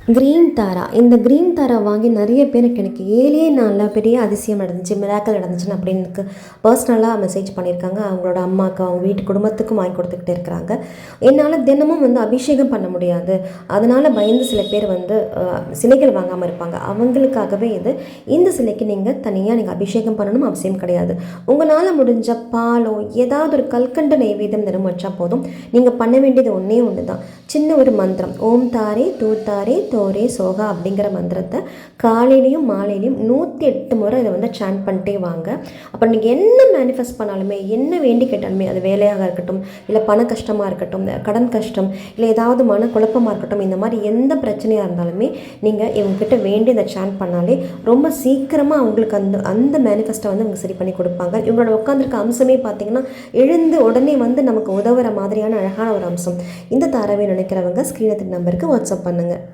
Green தாரா. இந்த green தாரா வாங்கி நிறைய பேருக்கு எனக்கு 7 நாளில் பெரிய அதிசயம் நடந்துச்சு, மிராக்கல் நடந்துச்சுன்னு அப்படின்னு எனக்கு பர்சனலாக மெசேஜ் பண்ணியிருக்காங்க. அவங்களோட அம்மாவுக்கு, அவங்க வீட்டு குடும்பத்துக்கும் வாங்கி கொடுத்துக்கிட்டே இருக்கிறாங்க. என்னால் தினமும் அபிஷேகம் பண்ண முடியாது, அதனால் பயந்து சில பேர் சிலைகள் வாங்காமல் இருப்பாங்க. அவங்களுக்காகவே இந்த சிலைக்கு நீங்கள் தனியாக அபிஷேகம் பண்ணணும் அவசியம் கிடையாது. உங்களால் முடிஞ்ச பாலோ ஏதாவது ஒரு கல்கண்டு நைவேத்தியம் தினம் வச்சா போதும். நீங்கள் பண்ண வேண்டியது ஒன்றே ஒன்று தான், சின்ன ஒரு மந்திரம், ஓம் தாரே தூ தாரே தோரே சோகா அப்படிங்கிற மந்திரத்தை காலையிலையும் மாலையிலையும் 108 முறை இதை சாண்ட் பண்ணிட்டே வாங்க. அப்போ நீங்கள் என்ன மேனிஃபெஸ்ட் பண்ணாலுமே, என்ன வேண்டி கேட்டாலுமே, அது வேலையாக இருக்கட்டும், இல்லை பண கஷ்டமாக இருக்கட்டும், கடன் கஷ்டம், இல்லை ஏதாவது மன குழப்பமாக இருக்கட்டும், இந்த மாதிரி எந்த பிரச்சனையாக இருந்தாலுமே நீங்கள் இவங்ககிட்ட வேண்டி இதை சாண்ட் பண்ணாலே ரொம்ப சீக்கிரமாக அவங்களுக்கு அந்த மேனிஃபெஸ்ட்டை இவங்க சரி பண்ணி கொடுப்பாங்க. இவங்களோட உட்காந்துருக்க அம்சமே பார்த்தீங்கன்னா எழுந்து உடனே நமக்கு உதவுற மாதிரியான அழகான ஒரு அம்சம். இந்த தாராவை நினைக்கிறவங்க ஸ்க்ரீனத்தின் நம்பருக்கு வாட்ஸ்அப் பண்ணுங்கள்.